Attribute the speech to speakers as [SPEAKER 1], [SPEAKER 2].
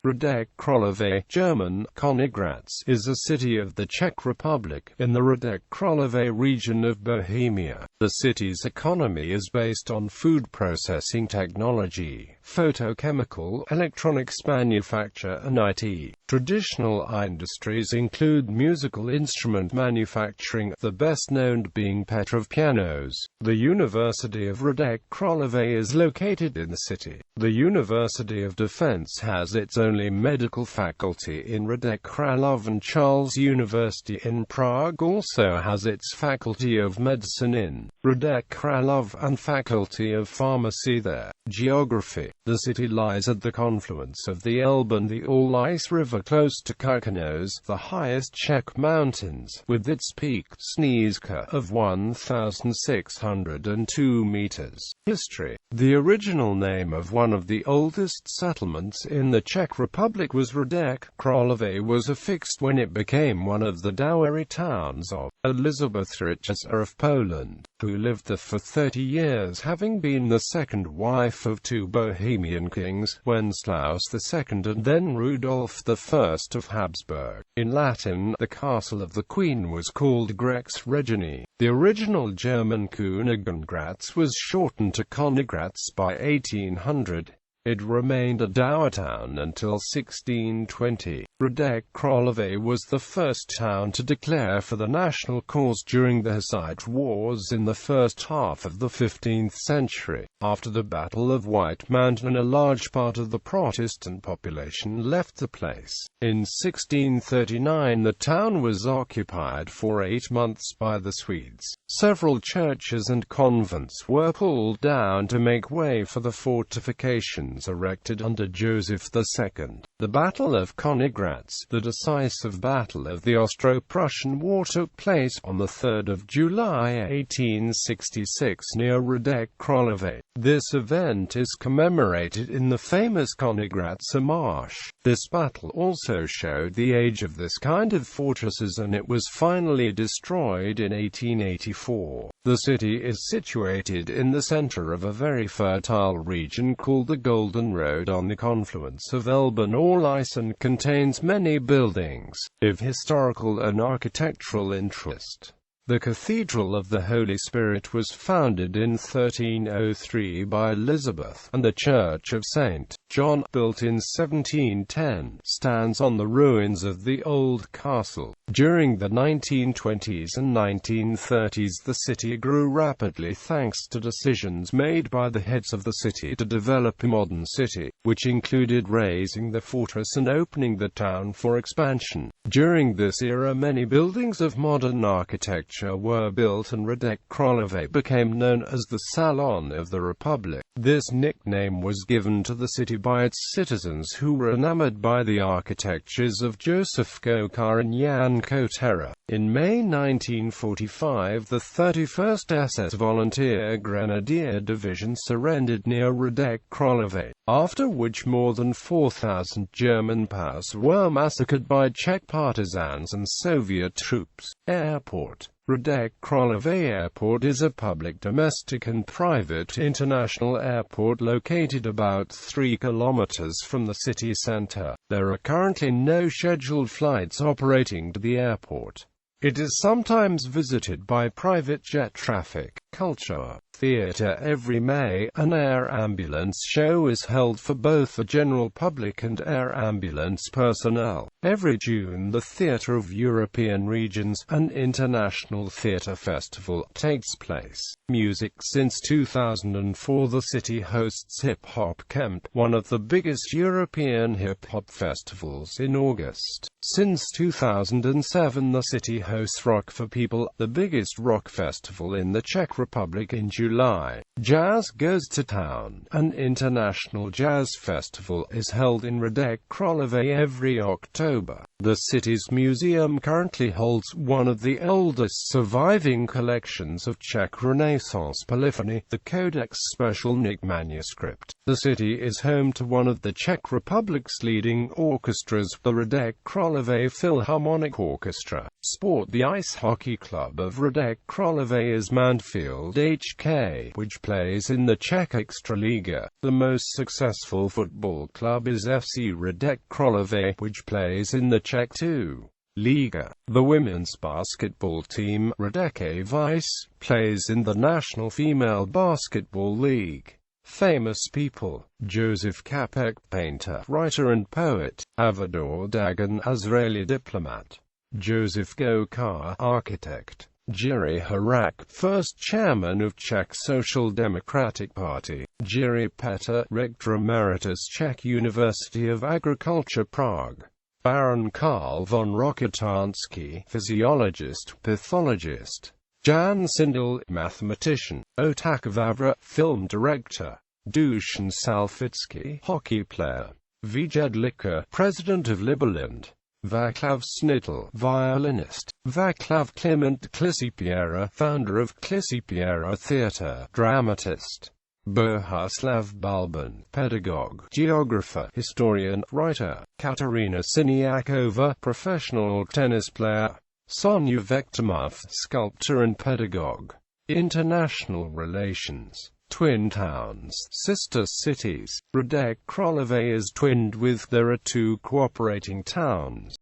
[SPEAKER 1] Hradec Králové, German, Königgrätz, is a city of the Czech Republic, in the Hradec Králové region of Bohemia. The city's economy is based on food processing technology, photochemical, electronics manufacture and IT. Traditional industries include musical instrument manufacturing, the best known being PETROF pianos. The University of Hradec Králové is located in the city. The University of Defense has its only medical faculty in Hradec Králové, and Charles University in Prague also has its Faculty of Medicine in Hradec Králové and Faculty of Pharmacy there. Geography. The city lies at the confluence of the Elbe and the All-Ice River close to Königgrätz, the highest Czech mountains, with its peak, Snížka, of 1,602 meters. History. The original name of one of the oldest settlements in the Czech Republic was Hradec. Králové was affixed when it became one of the dowry towns of Elizabeth Rytířová of Poland, who lived there for 30 years, having been the second wife of two Bohemian kings, Wenceslaus II and then Rudolf I of Habsburg. In Latin, the castle of the queen was called Grex Regini. The original German Königgrätz was shortened to Königgrätz by 1800. It remained a dower town until 1620. Hradec Králové was the first town to declare for the national cause during the Hussite Wars in the first half of the 15th century. After the Battle of White Mountain, a large part of the Protestant population left the place. In 1639 the town was occupied for 8 months by the Swedes. Several churches and convents were pulled down to make way for the fortifications erected under Joseph II. The Battle of Königgrätz, the decisive battle of the Austro-Prussian War, took place on the 3rd of July 1866 near Hradec Králové. This event is commemorated in the famous Königgrätz march. This battle also showed the age of this kind of fortresses, and it was finally destroyed in 1884. The city is situated in the center of a very fertile region called the Golden Road on the confluence of Elbe and All-Ice, and contains many buildings of historical and architectural interest. The Cathedral of the Holy Spirit was founded in 1303 by Elizabeth, and the Church of St. John, built in 1710, stands on the ruins of the old castle. During the 1920s and 1930s the city grew rapidly thanks to decisions made by the heads of the city to develop a modern city, which included razing the fortress and opening the town for expansion. During this era many buildings of modern architecture were built, and Hradec Králové became known as the Salon of the Republic. This nickname was given to the city by its citizens, who were enamored by the architectures of Joseph Kočár and Jan Kotera. In May 1945 the 31st SS Volunteer Grenadier Division surrendered near Hradec Králové, after which more than 4,000 German POWs were massacred by Czech partisans and Soviet troops. Airport. Hradec Králové Airport is a public domestic and private international airport located about 3 kilometers from the city center. There are currently no scheduled flights operating to the airport. It is sometimes visited by private jet traffic. Culture. Theatre. Every May, an air ambulance show is held for both the general public and air ambulance personnel. Every June the Theatre of European Regions, an international theatre festival, takes place. Music. Since 2004 the city hosts Hip Hop Camp, one of the biggest European hip-hop festivals, in August. Since 2007 the city hosts Rock for People, the biggest rock festival in the Czech Republic, in July. Jazz Goes to Town, an international jazz festival, is held in Hradec Králové every October. The city's museum currently holds one of the oldest surviving collections of Czech Renaissance polyphony, the Codex Specialnik manuscript. The city is home to one of the Czech Republic's leading orchestras, the Hradec Králové Philharmonic Orchestra. Sport. The ice hockey club of Hradec Králové is Mannfield HK, which plays in the Czech Extraliga. The most successful football club is FC Hradec Králové, which plays in the Czech 2. Liga. The women's basketball team, Hradec Vice, plays in the National Female Basketball League. Famous people. Joseph Kapek, painter, writer and poet. Avador Dagan, Israeli diplomat. Joseph Gokar, architect. Jiří Horák, first chairman of Czech Social Democratic Party. Jiří Petr, rector emeritus, Czech University of Agriculture, Prague. Baron Karl von Rokitansky, physiologist, pathologist. Jan Sindel, mathematician. Otak Vavra, film director. Dušan Salfitsky, hockey player. Vijed Licker, president of Liberland. Václav Snitl, violinist. Václav Kliment Klisipiera, founder of Klisipiera Theatre, dramatist. Bohuslav Balban, pedagogue, geographer, historian, writer. Katerina Siniakova, professional tennis player. Sonia Vektomov, sculptor and pedagogue. International relations. Twin towns, sister cities. Hradec Králové is twinned with. There are two cooperating towns.